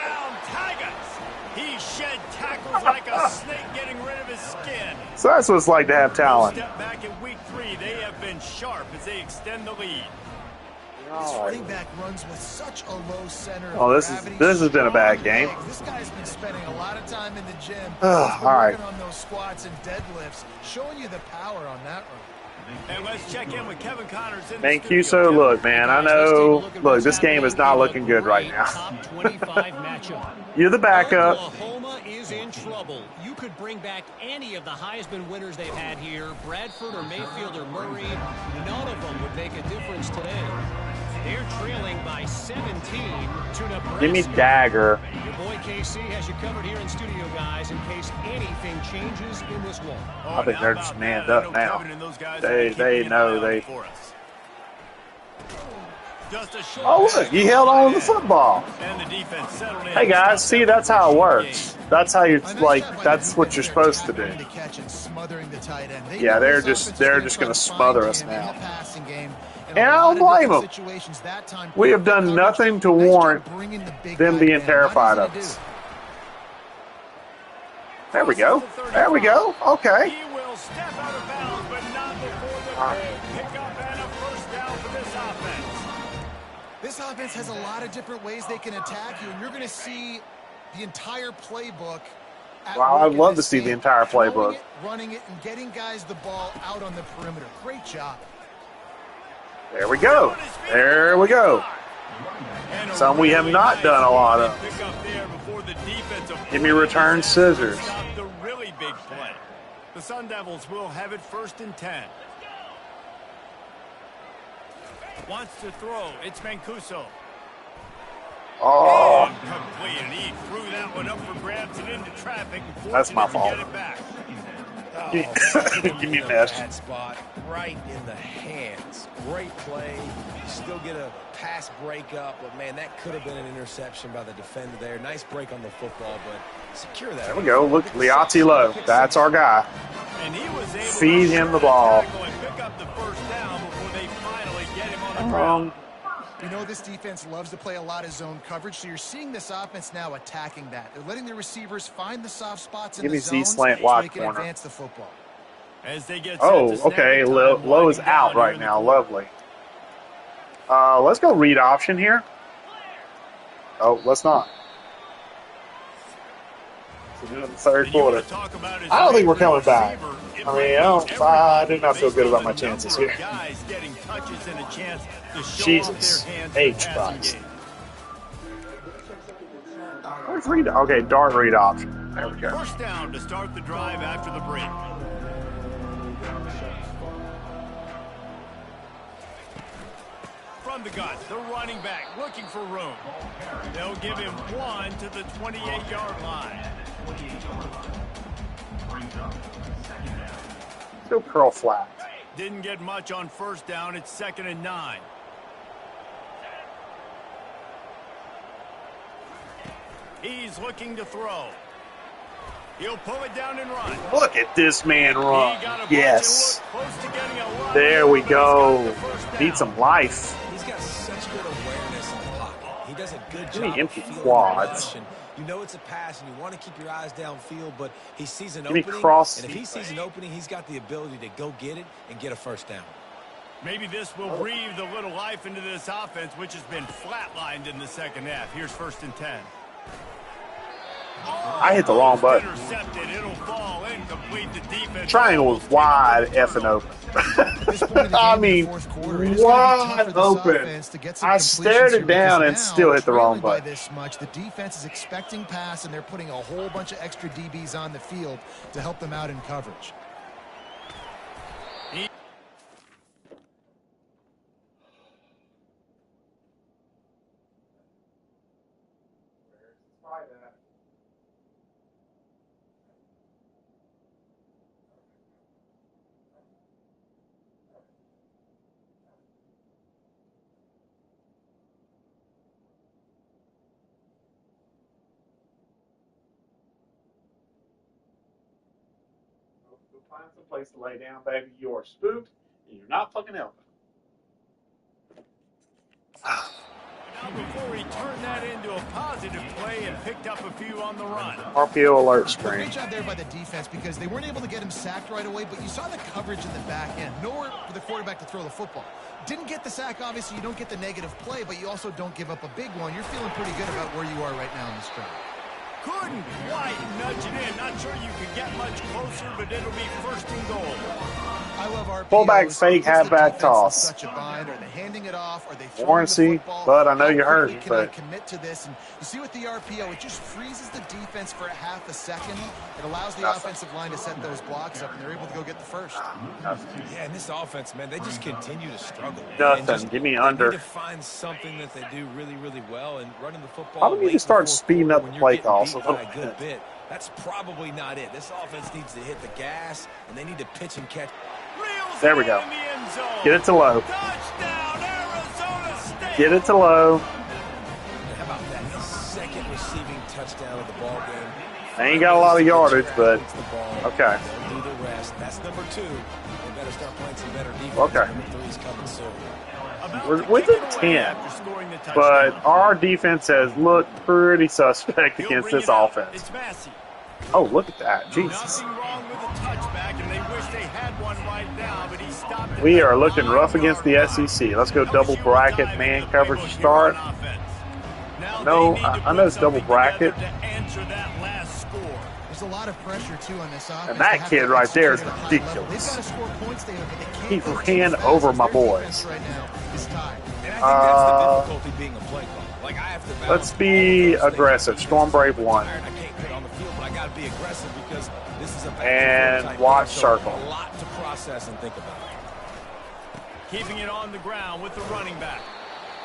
He shed tackles like a snake getting rid of his skin. So that's what it's like to have talent. Step back in week 3. They have been sharp as they extend the lead. This running back runs with such a low center of gravity. This has been a bad game. This guy's been spending a lot of time in the gym. All right. On those squats and deadlifts, showing you the power on that run. And let's check in with Kevin Connors in Thank you. So look, man, I know. Look, this game is not looking good right now. You're the backup. Oklahoma is in trouble. You could bring back any of the Heisman winners they've had here, Bradford or Mayfield or Murray. None of them would make a difference today. They're trailing by 17 to Nebraska. Give me dagger. Your boy KC has you covered here in studio, guys, in case anything changes in this one. I think they're just manned up now. They know they. Oh look, he held on to the football. Hey guys, see, that's how it works. That's how you that's what you're supposed to do. Yeah, they're just going to smother us now. And I don't blame them. We have done nothing to warrant them being terrified of us. There we go. There we go. Okay. He will step out of bounds, but not before the pick up and a first down for this offense. This offense has a lot of different ways they can attack you, and you're going to see the entire playbook. Wow, I'd love to see the entire playbook. Running it and getting guys the ball out on the perimeter. Great job. There we go. There we go. Some we have not done a lot of. Give me return scissors. The really big play. The Sun Devils will have it 1st and 10. Wants to throw. It's Mancuso. Oh. Incomplete, and he threw that one up for grabs and into traffic. That's my fault. Get it back. Oh, give me a mess. Bad spot right in the hands. Great play. You still get a pass breakup, but man, that could have been an interception by the defender there. Nice break on the football, but secure that. There we go. Look, Liati Lowe. That's our guy. And he was able Feed him the ball. pick up the first down before they finally get him on the ground. You know, this defense loves to play a lot of zone coverage, so you're seeing this offense now attacking that. They're letting the receivers find the soft spots in the zones slant so wide they can corner. advance the football. As they get okay. Lowe is out right now. Lovely. Let's go read option here. Oh, let's not. So do it in the 3rd quarter. I don't think we're coming back. I do not feel good about my chances here. Jesus H. Christ. Where's read? Okay, dart read option. There we go. First down to start the drive after the break. From the gun, the running back looking for room. They'll give him 1 to the 28-yard line. Still curl flat. Didn't get much on first down. It's 2nd and 9. He's looking to throw. He'll pull it down and run. Look at this man run. Yes. There we go. Need some life. He's got such good awareness in the pocket. He does a good Give me job empty of feeling quads. the rush, and you know it's a pass, and you want to keep your eyes downfield, but he sees an Give me opening, cross. and if he sees an opening, he's got the ability to go get it and get a first down. Maybe this will breathe a little life into this offense, which has been flatlined in the second half. Here's 1st and 10. I hit the wrong button. Intercepted. It'll fall incomplete. The defense Triangle was wide effing open. I mean, wide open. I stared it down and still hit the wrong button. This much. The defense is expecting pass, and they're putting a whole bunch of extra DBs on the field to help them out in coverage. Go find some place to lay down, baby. You are spooked, and you're not fucking helping. Now before he turned that into a positive play and picked up a few on the run. RPO alert screen. Great job there by the defense because they weren't able to get him sacked right away, but you saw the coverage in the back end. Nowhere for the quarterback to throw the football. Didn't get the sack, obviously. You don't get the negative play, but you also don't give up a big one. You're feeling pretty good about where you are right now in this drive. Couldn't quite nudge it in. Not sure you could get much closer, but it'll be first and goal. I love our fullback fake, halfback toss. Such a bind. Are they handing it off? Are they throwing Warranty, the football? but I know you heard Can it. I But commit to this? And you see with the RPO, it just freezes the defense for a half a second. It allows the offensive line to set those blocks up, and they're able to go get the first. Yeah, and this offense, man, they just continue to struggle. Nothing. Give me under. They need to find something that they do really, really well, and running the football. Probably need to start speeding up the play calls a little good bit. That's probably not it. This offense needs to hit the gas, and they need to pitch and catch. There we go. Get it to low. Get it to low. How about that? His second receiving touchdown of the ball game. They ain't got a lot of yardage, but okay. They'll do the rest. That's number 2. They better start playing some better defense. Okay. Number 3's coming soon. We're within 10, but our defense has looked pretty suspect against this offense. Oh, look at that. Jesus. We are looking rough against the SEC. Let's go double bracket man coverage to start. No, I know it's double bracket. There's a lot of pressure, too, on this offense. And that kid right there is ridiculous. He ran over my boys. Let's be aggressive. Storm Brave 1. Be aggressive because this is and watch circle. A lot to process and think about. Keeping it on the ground with the running back.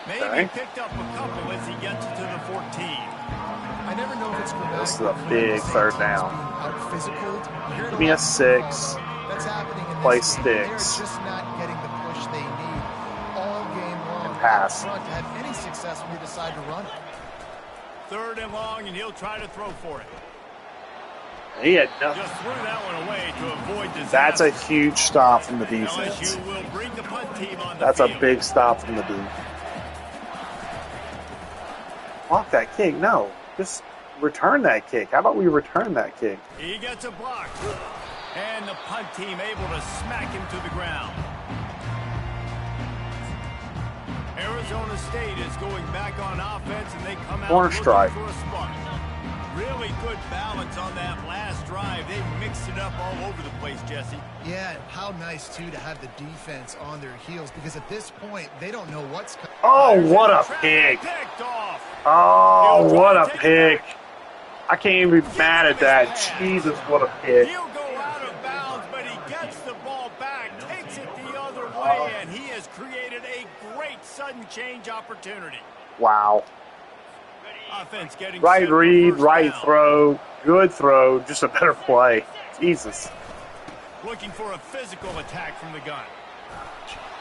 Maybe picked up a couple as he gets to the 14. I never know if it's this is a big third down. Give me a 6. Play sticks. Just not getting the push they need all game long. And pass. To have any success when they decide to run it. 3rd and long, and he'll try to throw for it. He had nothing. Just threw that one away to avoid disaster. That's a huge stop from the defense. LSU will bring the punt team on the That's field. a big stop from the defense. Block that kick. No. Just return that kick. How about we return that kick? He gets a block. And the punt team able to smack him to the ground. Arizona State is going back on offense, and they come out Corner strike. for a spark. Really good balance on that last drive. They mixed it up all over the place, Jesse. Yeah, how nice, too, to have the defense on their heels, because at this point, they don't know what's coming. Oh, what a pick. Oh, what a pick. I can't even be mad at that. Jesus, what a pick. He'll go out of bounds, but he gets the ball back, takes it the other way, and he has created a great sudden change opportunity. Wow. Offense getting right read, right throw, good throw, just a better play. Jesus. Looking for a physical attack from the gun.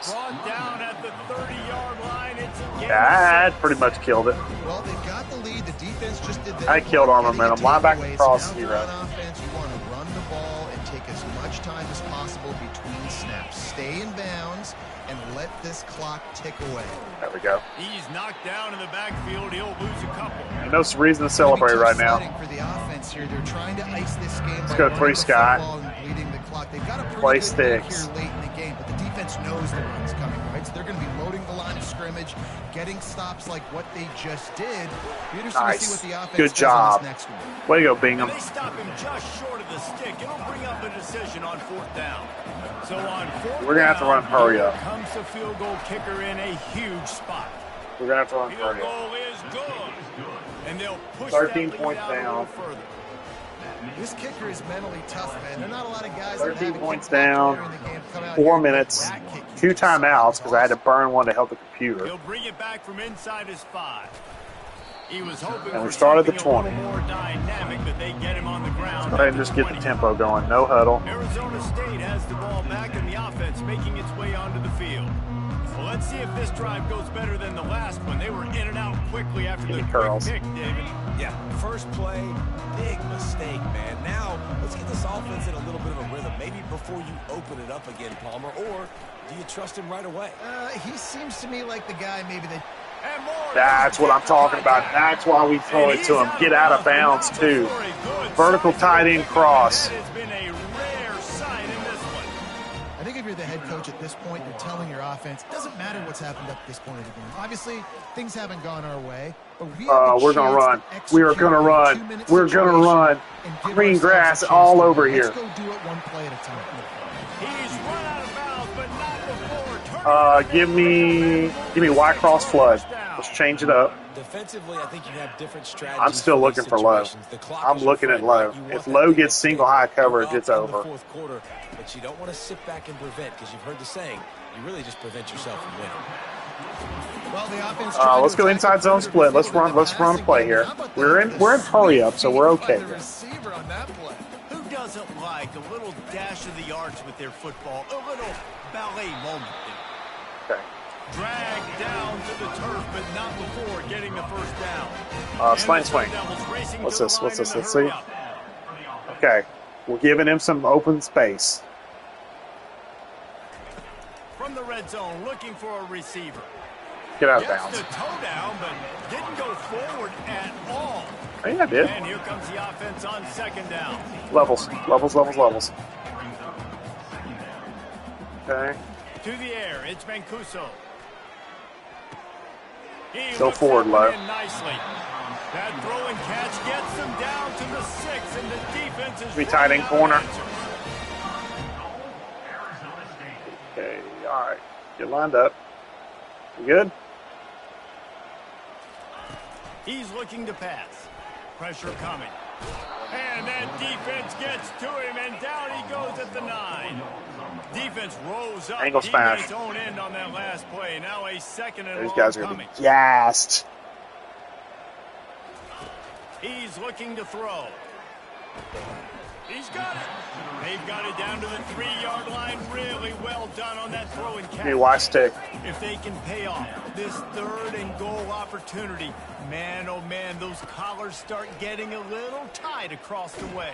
Brought down at the 30-yard line. It's a game. That pretty much killed it. Well, they've got the lead. The defense just did that. I killed our momentum. Linebacker cross 0. On offense, you want to run the ball and take as much time as possible between snaps. Stay in bounds and let this clock tick away. There we go. He's knocked down in the backfield. He'll lose a couple. There's no reason to celebrate right now. For the offense here, they're trying to ice this game. Let's go 3 Scott. Leading the clock. They've got a pretty play good sticks here late in the game, but the defense knows the run's coming, right? So they're going to be loading the line of scrimmage, getting stops like what they just did. Be interesting to see what the offense good does job. on this next one. Way to go, Bingham. And they stop him just short of the stick. It'll bring up a decision on 4th down. So on 4th we're going to have to run hurry up. Comes the field goal kicker in a huge spot. We're going to have to run Field hurry up. goal is good. And they'll push 13 that lead points out a little down. further. This kicker is mentally tough, man. There are not a lot of guys 13 that points have down, 4 minutes, 2 timeouts because I had to burn one to help the computer. He'll bring it back from inside his 5. He was hoping And we for started the something a 20. little more dynamic, but they get him on the ground. Go ahead and just get the tempo going. No huddle. Arizona State has the ball back in the offense, making its way onto the field. Well, let's see if this drive goes better than the last one. They were in and out quickly after the quick pick, David. Yeah, first play, big mistake, man. Now, let's get this offense in a little bit of a rhythm. Maybe before you open it up again, Palmer, or do you trust him right away? He seems to me like the guy maybe that... That's what I'm talking about. That's why we throw it to him. Get out of bounds, too. Vertical tight end cross. I think if you're the head coach at this point, you're telling your offense, it doesn't matter what's happened up to this point of the game. Obviously, things haven't gone our way, but we're going to run. We are going to run. We're going to run. Green grass all over here. Let's go do it one play at a time. He's run out of bounds, but not before. Give me white cross flood. Let's change it up. Defensively, I think you have different strategies. I'm still looking for low. I'm looking at low. If low gets single high coverage, it's over. Fourth quarter, but you don't want to sit back and prevent, because you've heard the saying, you really just prevent yourself from winning. Well, the offense let's go inside zone split. Let's run a play here. We're in hurry up, so we're okay here. Who doesn't like a little dash of the arts with their football? A little ballet moment there. Okay. Dragged down to the turf, but not before getting the first down. Swing. What's this? Let's see. Okay. We're giving him some open space. From the red zone, looking for a receiver. Get out of bounds. Gets the toe down, but didn't go forward at all. Yeah, I did. And here comes the offense on second down. Levels. Okay. To the air, it's Mancuso. Go forward, low. Nicely. That throw and catch gets them down to the 6, and the defense is be tight end corner. Answer. Okay, all right. Get lined up. You good? He's looking to pass. Pressure coming. And that defense gets to him, and down he goes at the 9. Defense rose up. Angle smash. His own end on that last play. Now a second and These long guys are going coming. to be gassed. He's looking to throw. He's got it. They've got it down to the 3-yard line. Really well done on that throw and catch. Hey, watch stick. If they can pay off this 3rd and goal opportunity, man, oh man, those collars start getting a little tight across the way.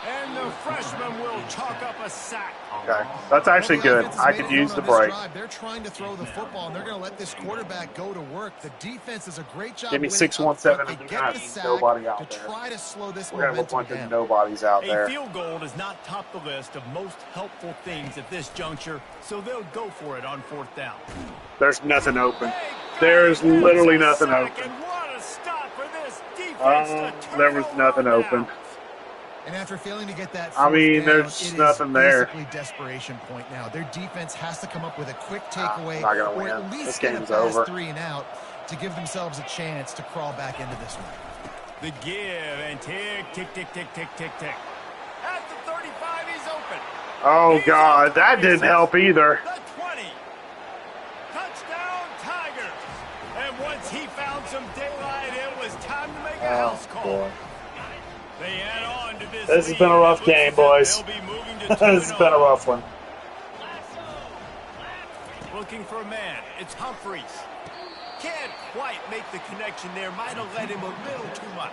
And the freshman will chalk up a sack. Okay, that's actually good. I could use the break. They're trying to throw the football, and they're going to let this quarterback go to work. The defense does a great job. Give me 6-1-7 and nobody out there. Try to slow this We're going to have a bunch momentum of down. nobodies out there. A field goal does not top the list of most helpful things at this juncture, so they'll go for it on 4th down. There's nothing open. There's literally nothing open. There was nothing open. And after failing to get that, I mean, down, there's nothing there. Basically, desperation point now. Their defense has to come up with a quick takeaway, not gonna or win. at least This get a game's fast over. 3 and out to give themselves a chance to crawl back into this one. The give and tick. At the 35, he's open. Oh, God, that didn't help either. The 20. Touchdown, Tigers. And once he found some daylight, it was time to make a house call. Boy. They add on to this. This has been a rough game, boys. This has been a rough one. Looking for a man. It's Humphreys. Can't quite make the connection there. Might have led him a little too much.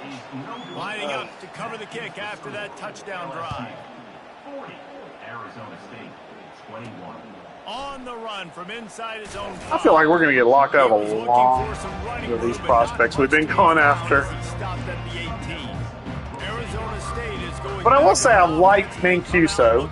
Lining up to cover the kick after that touchdown drive. 40, Arizona State, 21. On the run from inside his own. I feel like we're going to get locked out of a long of these prospects we've been going after. But I will say I like Mancuso.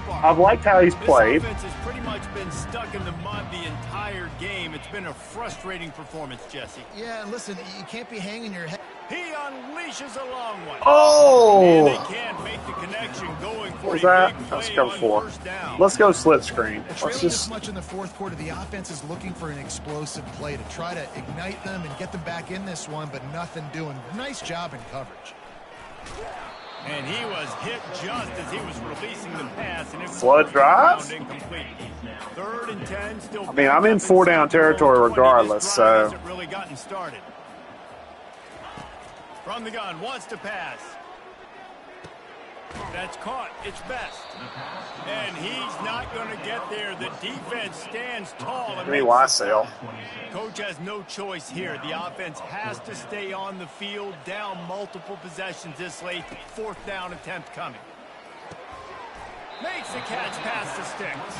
I've liked how he's played. This offense has pretty much been stuck in the mud the entire game. It's been a frustrating performance, Jesse. Yeah, and listen, you can't be hanging your head. He unleashes a long one. Oh! And they can't make the connection going for What was a that? big Let's play go on for. first down. Let's go split screen. Let's Trailing this just. much in the 4th quarter, the offense is looking for an explosive play to try to ignite them and get them back in this one, but nothing doing. Nice job in coverage. And he was hit just as he was releasing the pass. And it was Flood drive? incomplete. 3rd and 10, still. I mean, I'm in 4-down territory regardless, so. Hasn't really gotten started. From the gun, wants to pass. That's caught. It's Best. And he's not going to get there. The defense stands tall. Give me Wassail. Coach has no choice here. The offense has to stay on the field, down multiple possessions this late. 4th down attempt coming. Makes the catch past the sticks.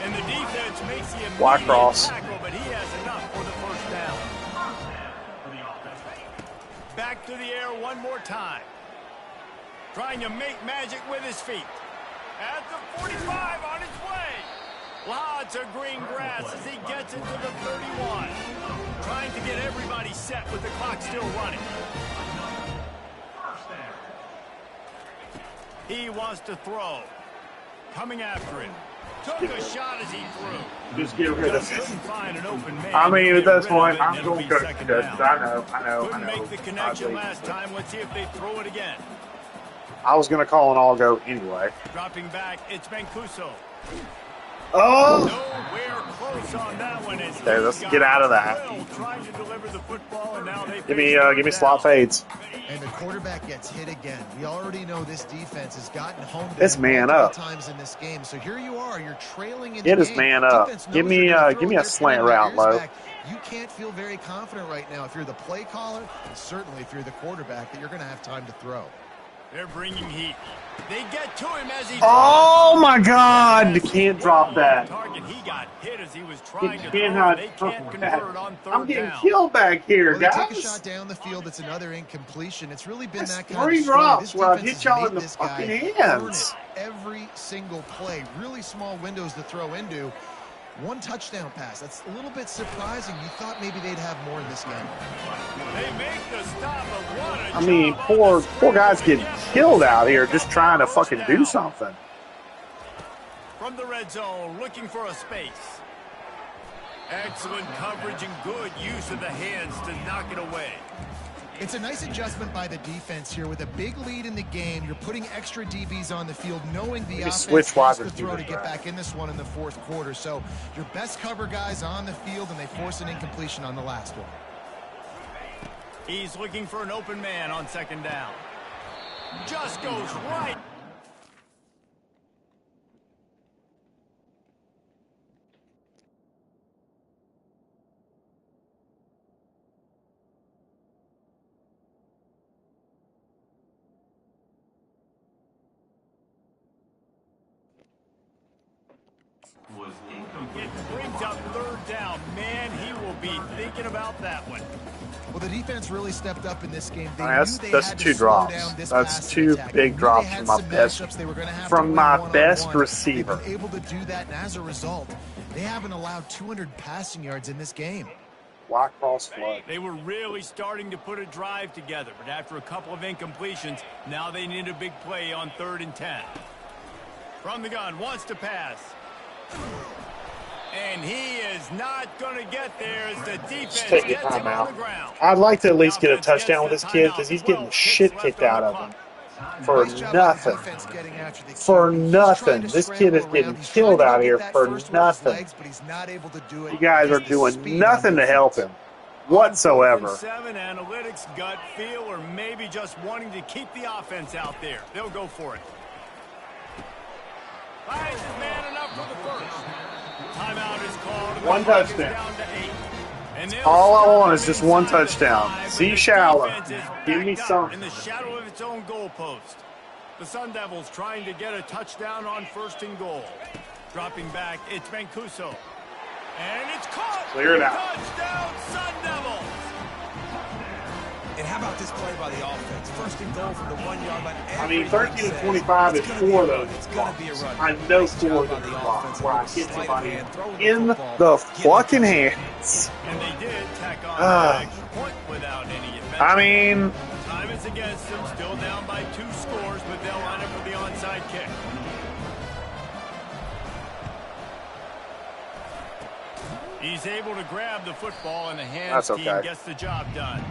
And the defense makes the immediate tackle, but he has enough for the 1st down. Back to the air one more time. Trying to make magic with his feet. At the 45 on his way. Lots of green grass as he gets into the 31. Trying to get everybody set with the clock still running. He wants to throw. Coming after it. Took a shot as he threw. Just get rid of it. Find an open man. I mean, at this point, I'm going to go. I know. Couldn't make the connection last time. Let's see if they throw it again. I was going to call an all-go anyway. Dropping back, it's Mancuso. Oh! Nowhere close on that one. There, let's get out of that. Trying to deliver the football, and now they give me slot fades. And the quarterback gets hit again. We already know this defense has gotten home to It's man up. times in this game. So here you are, you're trailing in It is man up. Give me a slant route, Low. You can't feel very confident right now if you're the play caller, and certainly if you're the quarterback, that you're going to have time to throw. They're bringing heat. They get to him as he. Oh my God! You can't drop that. Target. He got hit as he was trying to cannot. They can't convert on 3rd I'm getting down. killed back here, well, guys. They take a shot down the field. It's another incompletion. It's really been That's that kind 3 of story. drops This where I've defense hit y'all has in the made this guy fucking earn hands. it every single play. Really small windows to throw into. 1 touchdown pass. That's a little bit surprising. You thought maybe they'd have more in this game. They make the stop, but what a I mean, poor guys getting killed out here just trying to fucking do something. From the red zone, looking for a space. Excellent coverage and good use of the hands to knock it away. It's a nice adjustment by the defense here. With a big lead in the game, you're putting extra DBs on the field, knowing the offense has to throw to get back in this one in the 4th quarter. So your best cover guys on the field, and they force an incompletion on the last one. He's looking for an open man on 2nd down. Just goes right. It brings up 3rd down. Man, he will be thinking about that one. Well, the defense really stepped up in this game. That's 2 drops. That's 2 big drops from my best receiver. They've been able to do that, and as a result, they haven't allowed 200 passing yards in this game. White cross flood. They were really starting to put a drive together, but after a couple of incompletions, now they need a big play on 3rd and 10. From the gun, wants to pass. And he is not going to get there as the defense Just take your gets time him on out. the ground. I'd like to at least get a touchdown with this kid because he's getting the shit kicked out of him. For nothing. For nothing. This kid is getting killed out here for nothing. You guys are doing nothing to help him whatsoever. 7 analytics, gut feel, or maybe just wanting to keep the offense out there. They'll go for it. Finds his man enough for the 1st. Timeout is called. 1 touchdown. Down to 8. And All I want is just 1 touchdown. See shallow. Give me something. In the shadow of its own goalpost. The Sun Devils trying to get a touchdown on 1st and goal. Dropping back, it's Mancuso. And it's caught. Clear it out. Touchdown, Sun Devils. And how about this play by the offense? 1st and goal from the 1-yard line. I mean, 13 to 25 is 4 of those. It's going to be a run. I know 4 of those blocks where I hit somebody in the fucking hands. And they did tack on an extra point without any advantage. I mean, Time is against them, still down by 2 scores, but they'll line up for the onside kick. He's able to grab the football, and the hands team gets the job done.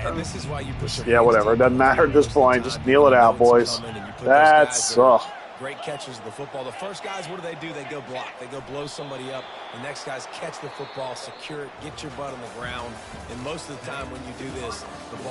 And this is why you push. Yeah, whatever. It doesn't matter at this point. Just kneel it out, boys. That's great catches of the football. The first guys, what do? They go block. They go blow somebody up. The next guys catch the football, secure it, get your butt on the ground. And most of the time when you do this, the ball